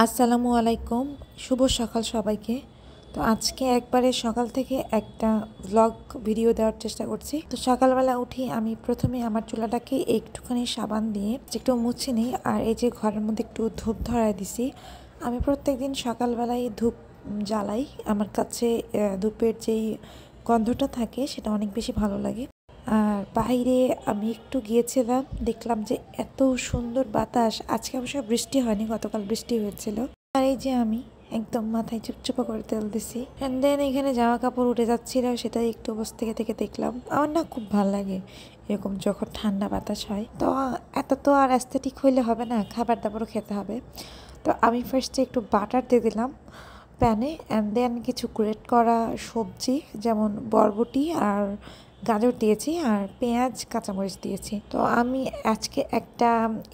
আসসালামু আলাইকুম, শুভ সকাল সবাইকে। তো আজকে একবারে সকাল থেকে একটা ব্লগ ভিডিও দেওয়ার চেষ্টা করছি। তো সকালবেলা উঠি আমি প্রথমে আমার চুলাটাকে একটুখানি সাবান দিয়ে একটু মুছে নিই, আর এই যে ঘরের মধ্যে একটু ধূপ ধরায় দিছি। আমি প্রত্যেকদিন সকালবেলায় ধূপ জ্বালাই। আমার কাছে ধূপের যেই গন্ধটা থাকে সেটা অনেক বেশি ভালো লাগে। আর বাইরে আমি একটু গিয়েছিলাম, দেখলাম যে এত সুন্দর বাতাস। আজকে অবশ্য বৃষ্টি হয়নি, গতকাল বৃষ্টি হয়েছিল। আর এই যে আমি একদম মাথায় চুপচুপা করে তেল দিছি, অ্যান্ড দেন এখানে জামা কাপড় উঠে যাচ্ছিল, সেটাই একটু বসে থেকে থেকে দেখলাম। আমার না খুব ভালো লাগে এরকম যখন ঠান্ডা বাতাস হয়। তো এত তো আর অ্যাস্থেটিক হইলে হবে না, খাবার দাবারও খেতে হবে। তো আমি ফার্স্টে একটু বাটার দিয়ে দিলাম প্যানে, অ্যান্ড দেন কিছু গ্রেট করা সবজি যেমন বরবটি আর গাজর দিয়েছি, আর পেঁয়াজ কাঁচামরিচ দিয়েছি। তো আমি আজকে একটা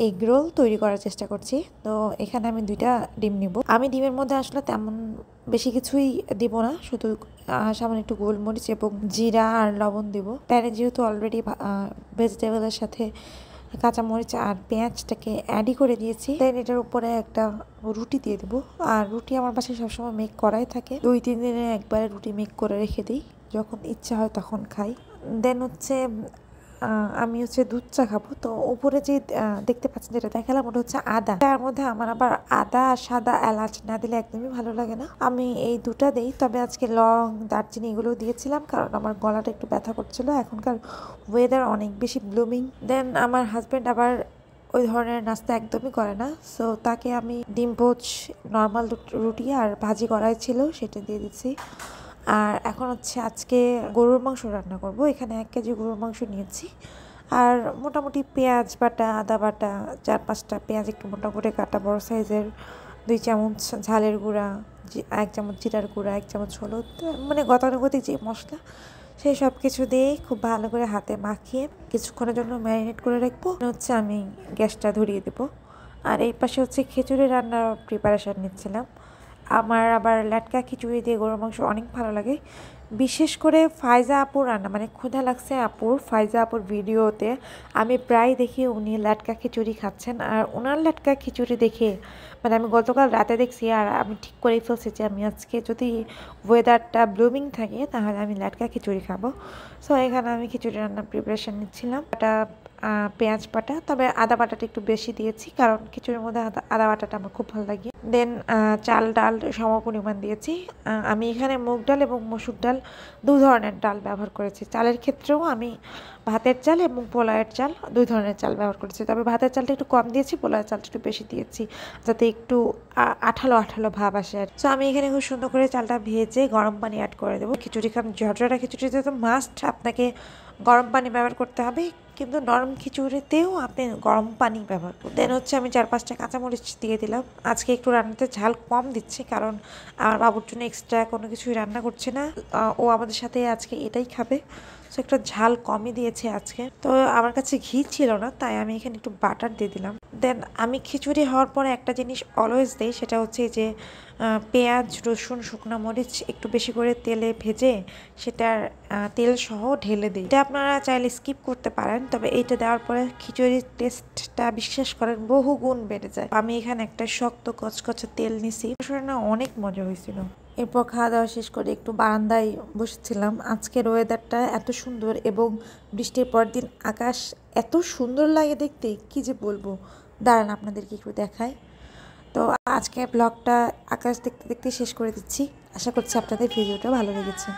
এগ রোল তৈরি করার চেষ্টা করছি। তো এখানে আমি 2টা ডিম নিব। আমি ডিমের মধ্যে আসলে তেমন বেশি কিছুই দিব না, শুধু সামান্য একটু গোলমরিচ এবং জিরা আর লবণ দিব। প্যানে যেহেতু অলরেডি ভেজিটেবলের সাথে কাঁচামরিচ আর পেঁয়াজটাকে অ্যাডই করে দিয়েছি, দেন এটার উপরে একটা রুটি দিয়ে দেবো। আর রুটি আমার বাসায় সবসময় মেক করাই থাকে, 2-3 দিনে একবারে রুটি মেক করে রেখে দিই, যখন ইচ্ছা হয় তখন খাই। দেন হচ্ছে আমি দুধ চা খাবো। তো উপরে যে দেখতে পাচ্ছেন যেটা দেখালাম ওটা হচ্ছে আদা। তার মধ্যে আমার আবার আদা আর সাদা এলাচ না দিলে একদমই ভালো লাগে না, আমি এই দুটা দেই। তবে আজকে লং দারচিনি এগুলোও দিয়েছিলাম, কারণ আমার গলাটা একটু ব্যথা করছিল। এখনকার ওয়েদার অনেক বেশি ব্লুমিং। দেন আমার হাজব্যান্ড আবার ওই ধরনের নাস্তা একদমই করে না, সো তাকে আমি ডিম পোচ, নর্মাল রুটি আর ভাজি করাই ছিল সেটা দিয়ে দিচ্ছি। আর এখন হচ্ছে আজকে গরুর মাংস রান্না করব। এখানে 1 কেজি গরুর মাংস নিয়েছি, আর মোটামুটি পেঁয়াজ বাটা, আদা বাটা, 4-5টা পেঁয়াজ একটু মোটা করে কাটা বড় সাইজের, 2 চামচ ঝালের গুঁড়া, 1 চামচ জিরার গুঁড়া, 1 চামচ হলুদ, মানে গতানুগতিক যে মশলা সেই সব কিছু দিয়ে খুব ভালো করে হাতে মাখিয়ে কিছুক্ষণের জন্য ম্যারিনেট করে রাখবো। হচ্ছে আমি গ্যাসটা ধরিয়ে দেবো। আর এই পাশে হচ্ছে খিচুড়ি রান্নার প্রিপারেশান নিচ্ছিলাম। আমার আবার ল্যাটকা খিচুড়ি দিয়ে গরুর মাংস অনেক ভালো লাগে, বিশেষ করে ফাইজা আপুর রান্না, মানে ক্ষুধা লাগছে আপুর, ফাইজা আপুর ভিডিওতে আমি প্রায় দেখি উনি ল্যাটকা খিচুড়ি খাচ্ছেন। আর ওনার ল্যাটকা খিচুড়ি দেখে মানে আমি গতকাল রাতে দেখছি, আর আমি ঠিক করেই ফেলছি যে আমি আজকে যদি ওয়েদারটা ব্লুমিং থাকে তাহলে আমি ল্যাটকা খিচুড়ি খাবো। সো এখানে আমি খিচুড়ি রান্নার প্রিপারেশান নিচ্ছিলাম। এটা পেঁয়াজ বাটা, তবে আদা বাটাটা একটু বেশি দিয়েছি, কারণ খিচুড়ির মধ্যে আদা বাটাটা আমার খুব ভালো লাগে। দেন চাল ডাল সম পরিমাণ দিয়েছি। আমি এখানে মুগ ডাল এবং মসুর ডাল 2 ধরনের ডাল ব্যবহার করেছি। চালের ক্ষেত্রেও আমি ভাতের চাল এবং পোলাওয়ের চাল 2 ধরনের চাল ব্যবহার করেছি, তবে ভাতের চালটা একটু কম দিয়েছি, পোলাওয়ের চালটা একটু বেশি দিয়েছি, যাতে একটু আঠালো আঠালো ভাব আসে। আর সো আমি এখানে খুব সুন্দর করে চালটা ভেজে গরম পানি অ্যাড করে দেবো। খিচুড়ি খান ঝরঝরা খিচুড়িতে তো মাস্ট আপনাকে গরম পানি ব্যবহার করতে হবে, কিন্তু নরম খিচুড়িতেও আপনি গরম পানি ব্যবহার করুন। দেন হচ্ছে আমি 4-5টা কাঁচামরিচ দিয়ে দিলাম। আজকে একটু রান্নাতে ঝাল কম দিচ্ছি, কারণ আমার বাবুর জন্য এক্সট্রা কোনো কিছুই রান্না করছে না, ও আমাদের সাথে আজকে এটাই খাবে, সো একটা ঝাল কমই দিয়েছে আজকে। তো আমার কাছে ঘি ছিল না, তাই আমি এখানে একটু বাটার দিয়ে দিলাম। দেন আমি খিচুড়ি হওয়ার পরে একটা জিনিস অলওয়েজ দিই, সেটা হচ্ছে যে পেঁয়াজ, রসুন, শুকনো মরিচ একটু বেশি করে তেলে ভেজে সেটার তেল সহ ঢেলে দিই। এটা আপনারা চাইলে স্কিপ করতে পারেন, তবে এইটা দেওয়ার পরে খিচুড়ির টেস্টটা বিশ্বাস করেন বহু গুণ বেড়ে যায়। আমি এখানে একটা শক্ত কচকচে তেল নিছি, না অনেক মজা হয়েছিল। এরপর খাওয়া দাওয়া শেষ করে একটু বারান্দায় বসেছিলাম। আজকের ওয়েদারটা এত সুন্দর, এবং বৃষ্টির পর দিন আকাশ এত সুন্দর লাগে দেখতে, কি যে বলবো। দাঁড়ান আপনাদেরকে একটু দেখায়। তো আজকে ব্লগটা আকাশ দেখতে দেখতে শেষ করে দিচ্ছি। আশা করছি আপনাদের ভিডিওটা ভালো লেগেছে।